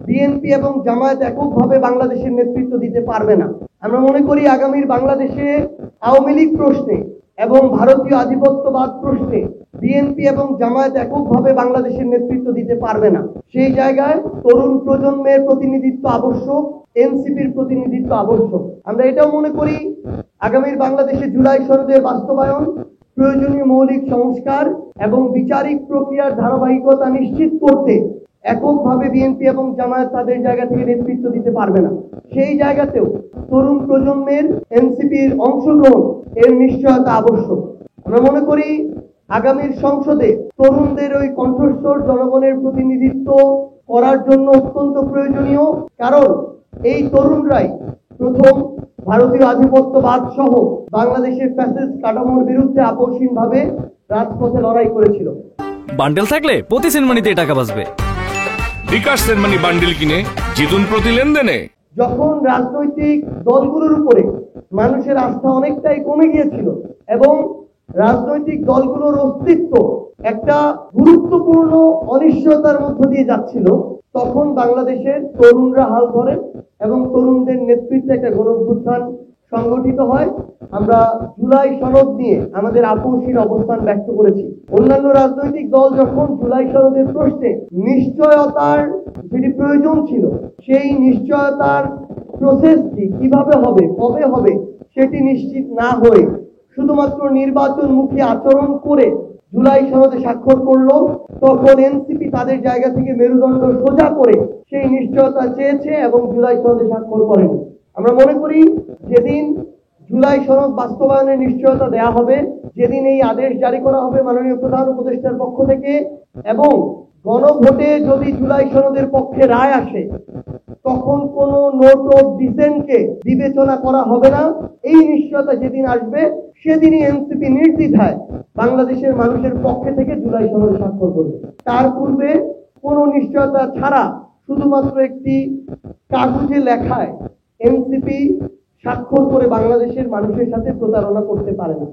BNP এবং জামায়াত এককভাবে বাংলাদেশের নেতৃত্ব দিতে পারবে না। আমরা মনে করি আগামীর বাংলাদেশে আওয়ামী লীগ প্রশ্নে এবং ভারতীয় আধিপত্যবাদ প্রশ্নে বিএনপি এবং জামায়াত এককভাবে বাংলাদেশের নেতৃত্ব দিতে পারবে না। সেই জায়গায় তরুণ প্রজন্মের প্রতিনিধিত্ব আবশ্যক, এনসিপির প্রতিনিধিত্ব আবশ্যক। আমরা এটাও মনে করি আগামীর বাংলাদেশে জুলাই সনদের বাস্তবায়ন, প্রয়োজনীয় মৌলিক সংস্কার এবং বিচারিক প্রক্রিয়ার ধারাবাহিকতা নিশ্চিত করতে এককভাবে বিএনপি এবং জামায়াত তাদের জায়গা থেকে নেতৃত্ব দিতে পারবে না। সেই জায়গাতেও তরুণ প্রজন্মের এনসিপির অংশগ্রহণ এর নিশ্চয়তা আবশ্যক। আমরা মনে করি আগামীর সংসদে তরুণদের ওই কণ্ঠস্বর জনগণের প্রতিনিধিত্ব করার জন্য অত্যন্ত প্রয়োজনীয়, কারণ এই তরুণরাই প্রথম ভারতীয় আধিপত্যবাদ সহ বাংলাদেশের ফ্যাসিস্ট কাঠামোর বিরুদ্ধে আপসহীনভাবে রাজপথে লড়াই করেছিল। বান্ডেল থাকলে প্রতি সেনমানিতে টাকা বাঁচবে। বিকাশ সেনমানি বান্ডেল কিনে জিতুন প্রতি লেনদেনে। যখন রাজনৈতিক দলগুলোর উপরে মানুষের আস্থা অনেকটাই কমে গিয়েছিল এবং রাজনৈতিক দলগুলোর অস্তিত্ব একটা গুরুত্বপূর্ণ অনিশ্চয়তার মধ্য দিয়ে যাচ্ছিল, তখন বাংলাদেশের তরুণরা হাল ধরে এবং তরুণদের নেতৃত্বে একটা গণঅভ্যুত্থান সংগঠিত হয়। আমরা জুলাই সনদ নিয়ে আমাদের আপসহীন অবস্থান ব্যক্ত করেছি। অন্যান্য রাজনৈতিক দল যখন জুলাই সনদের প্রশ্নে নিশ্চয়তার যেটি প্রয়োজন ছিল, সেই নিশ্চয়তার প্রসেসটি কিভাবে হবে, কবে হবে সেটি নিশ্চিত না হয়ে শুধুমাত্র নির্বাচনমুখী আচরণ করে জুলাই সনদে স্বাক্ষর করলো, তখন এনসিপি তাদের জায়গা থেকে মেরুদণ্ড সোজা করে সেই নিশ্চয়তা চেয়েছে এবং জুলাই সনদে স্বাক্ষর করেনি। আমরা মনে করি যেদিন জুলাই সনদ বাস্তবায়নের নিশ্চয়তা দেয়া হবে, যেদিন এই আদেশ জারি করা হবে মাননীয় প্রধান উপদেষ্টার পক্ষ থেকে এবং গণভোটে যদি জুলাই সনদের পক্ষে রায় আসে, তখন কোন নোট অফ ডিসেন্টকে বিবেচনা করা হবে না। এই নিশ্চয়তা যেদিন আসবে সেদিনই এনসিপি নির্দ্বিধায় বাংলাদেশের মানুষের পক্ষে থেকে জুলাই সনদে স্বাক্ষর করবে। তার পূর্বে কোনো নিশ্চয়তা ছাড়া শুধুমাত্র একটি কাগজে লেখায় এনসিপি স্বাক্ষর করে বাংলাদেশের মানুষের সাথে প্রতারণা করতে পারে না।